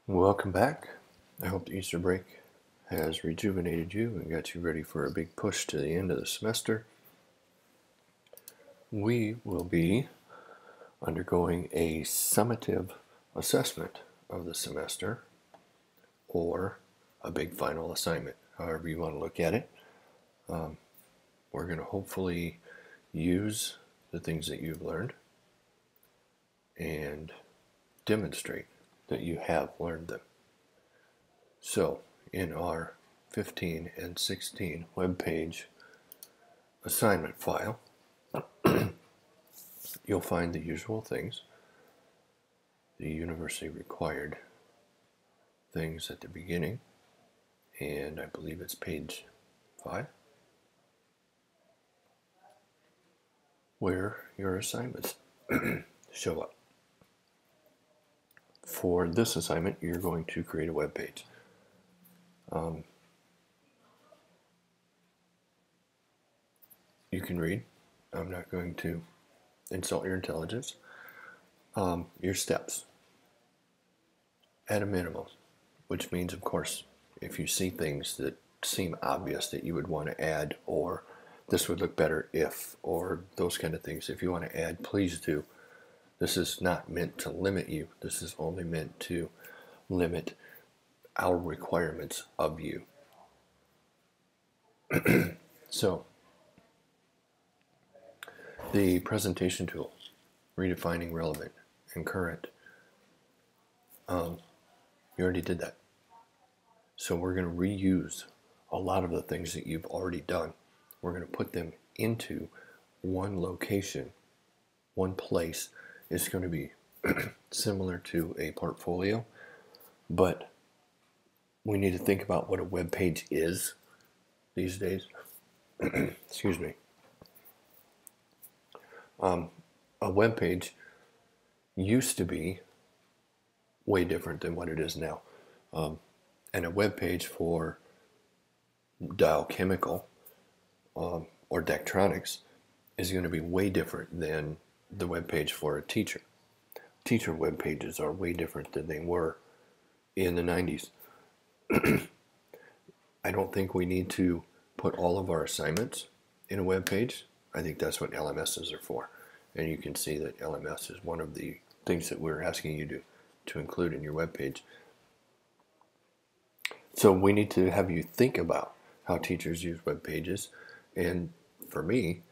Welcome back. I hope the Easter break has rejuvenated you and got you ready for a big push to the end of the semester. We will be undergoing a summative assessment of the semester, or a big final assignment, however you want to look at it. We're going to hopefully use the things that you've learned and demonstrate that you have learned them. So, in our 15 and 16 web page assignment file, you'll find the usual things, the university required things at the beginning, and I believe it's page 5, where your assignments show up. For this assignment, you're going to create a web page. You can read. I'm not going to insult your intelligence. Your steps, at a minimum, which means, of course, if you see things that seem obvious that you would want to add, or this would look better if, or those kind of things, if you want to add, please do. This is not meant to limit you. This is only meant to limit our requirements of you. So, the presentation tool, redefining relevant and current. You already did that. So we're going to reuse a lot of the things that you've already done. We're going to put them into one location, one place. It's going to be similar to a portfolio, but we need to think about what a web page is these days. Excuse me. A web page used to be way different than what it is now. And a web page for Dow Chemical or Daktronics is going to be way different than the web page for a teacher. Teacher web pages are way different than they were in the 90s. I don't think we need to put all of our assignments in a web page. I think that's what LMSs are for. And you can see that LMS is one of the things that we're asking you to include in your web page. So we need to have you think about how teachers use web pages. And for me,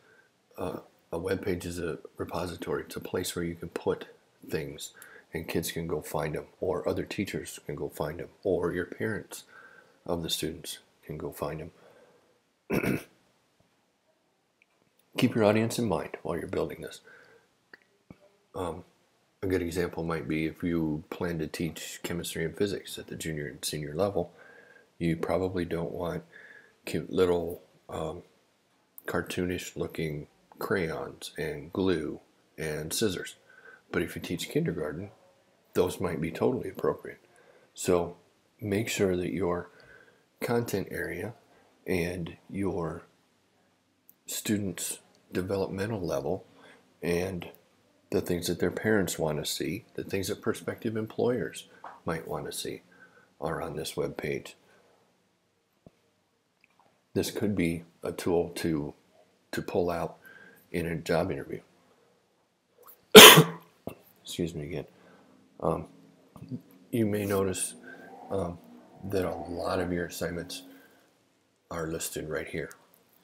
a web page is a repository. It's a place where you can put things and kids can go find them, or other teachers can go find them, or your parents of the students can go find them. Keep your audience in mind while you're building this. A good example might be if you plan to teach chemistry and physics at the junior and senior level, you probably don't want cute little cartoonish looking crayons and glue and scissors. But if you teach kindergarten, those might be totally appropriate. So make sure that your content area and your students' developmental level and the things that their parents want to see, the things that prospective employers might want to see, are on this web page. This could be a tool to pull out in a job interview. Excuse me again. You may notice that a lot of your assignments are listed right here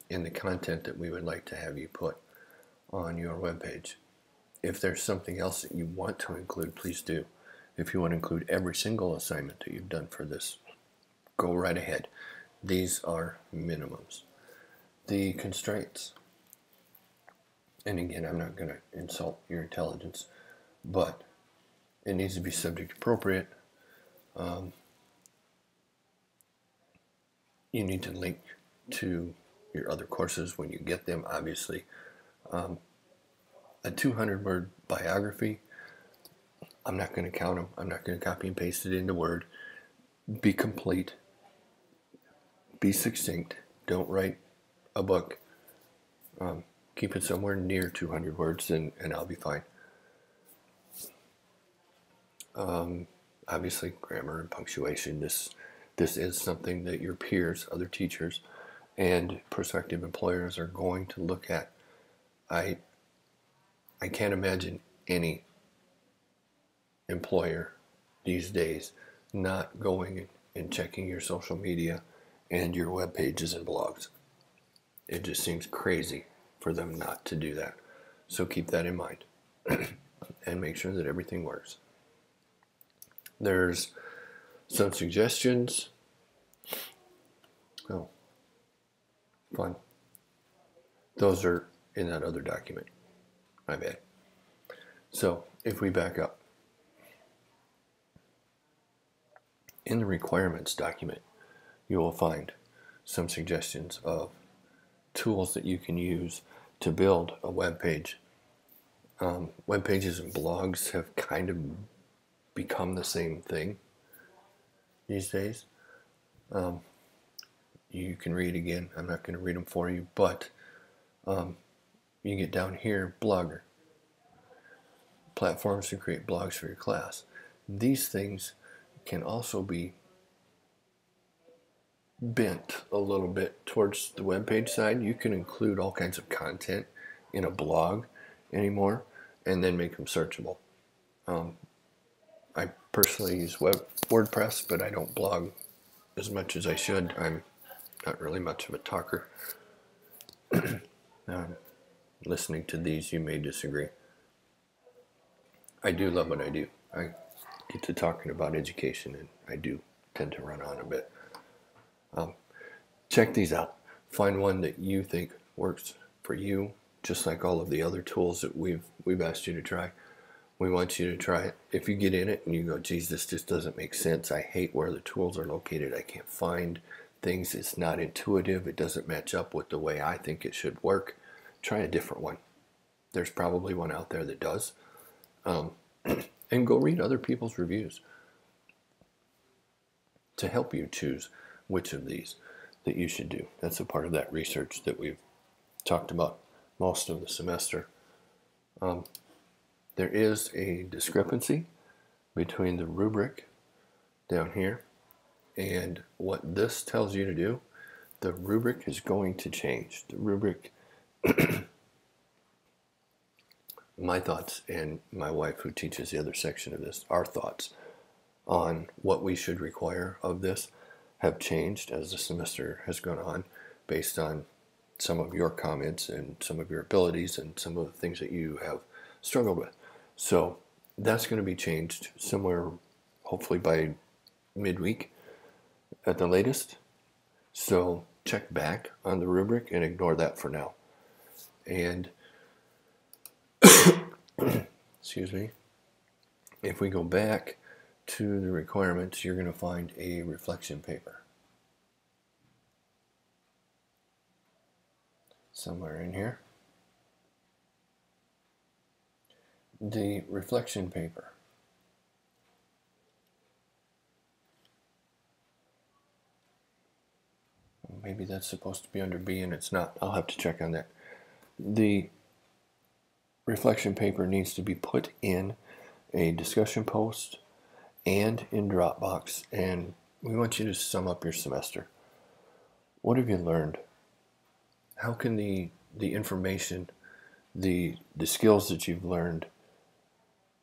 in the content that we would like to have you put on your web page. If there's something else that you want to include, please do. If you want to include every single assignment that you've done for this, go right ahead. These are minimums. The constraints. And again, I'm not going to insult your intelligence, but it needs to be subject appropriate. You need to link to your other courses when you get them, obviously. A 200-word biography, I'm not going to count them. I'm not going to copy and paste it into Word. Be complete. Be succinct. Don't write a book. Keep it somewhere near 200 words and I'll be fine. obviously grammar and punctuation. This is something that your peers, other teachers, and prospective employers are going to look at. I can't imagine any employer these days not going and checking your social media and your web pages and blogs. It just seems crazy for them not to do that. So keep that in mind and make sure that everything works. There's some suggestions. Oh, fun. Those are in that other document. My bad. So if we back up, in the requirements document, you will find some suggestions of tools that you can use to build a web page. Web pages and blogs have kind of become the same thing these days. You can read again. I'm not going to read them for you, but you get down here, Blogger. Platforms to create blogs for your class. These things can also be bent a little bit towards the web page side. You can include all kinds of content in a blog anymore and then make them searchable. I personally use WordPress, but I don't blog as much as I should. I'm not really much of a talker. Listening to these, you may disagree. I do love what I do. I get to talking about education, and I do tend to run on a bit. Check these out. Find one that you think works for you, just like all of the other tools that we've asked you to try. We want you to try it. If you get in it and you go, geez, this just doesn't make sense. I hate where the tools are located. I can't find things. It's not intuitive. It doesn't match up with the way I think it should work. Try a different one. There's probably one out there that does. And go read other people's reviews to help you choose which of these that you should do. That's a part of that research that we've talked about most of the semester. There is a discrepancy between the rubric down here and what this tells you to do. The rubric is going to change. The rubric, my thoughts, and my wife who teaches the other section of this, our thoughts on what we should require of this have changed as the semester has gone on based on some of your comments and some of your abilities and some of the things that you have struggled with. So that's going to be changed somewhere, hopefully by midweek at the latest. So check back on the rubric and ignore that for now. And excuse me, if we go back to the requirements, you're going to find a reflection paper somewhere in here. The reflection paper maybe that's supposed to be under B and it's not. I'll have to check on that. The reflection paper needs to be put in a discussion post and in Dropbox, and we want you to sum up your semester. What have you learned? How can the information, the skills that you've learned,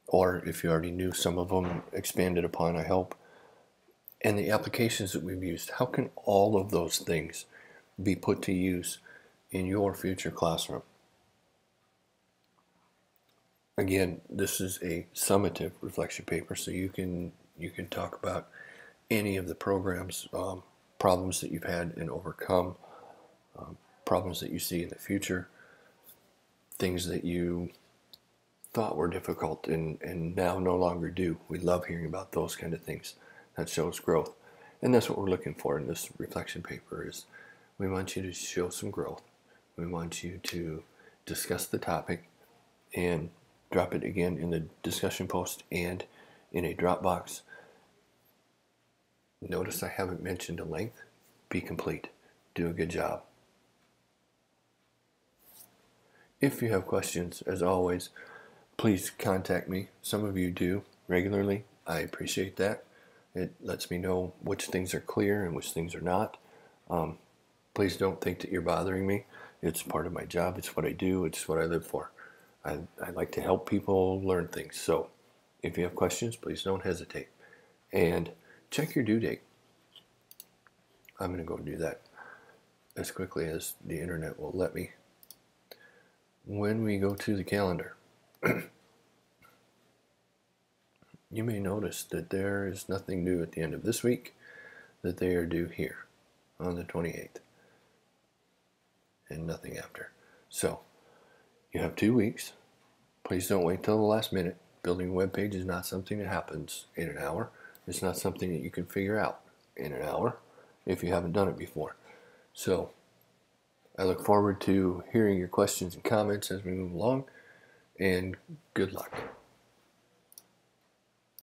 or if you already knew some of them, expanded upon, I hope, and the applications that we've used, how can all of those things be put to use in your future classroom? Again, this is a summative reflection paper, so you can talk about any of the programs, problems that you've had and overcome, problems that you see in the future, things that you thought were difficult and now no longer do. We love hearing about those kind of things. That shows growth. And that's what we're looking for in this reflection paper is we want you to show some growth. We want you to discuss the topic and drop it again in the discussion post and in a Dropbox. Notice I haven't mentioned a length. Be complete. Do a good job. If you have questions, as always, please contact me. Some of you do regularly. I appreciate that. It lets me know which things are clear and which things are not. Please don't think that you're bothering me. It's part of my job. It's what I do. It's what I live for. I like to help people learn things. So if you have questions, please don't hesitate. And check your due date. I'm going to go do that as quickly as the internet will let me. When we go to the calendar, you may notice that there is nothing due at the end of this week, that they are due here on the 28th, and nothing after. So you have 2 weeks. Please don't wait till the last minute. Building a web page is not something that happens in an hour. It's not something that you can figure out in an hour if you haven't done it before. So I look forward to hearing your questions and comments as we move along, and good luck.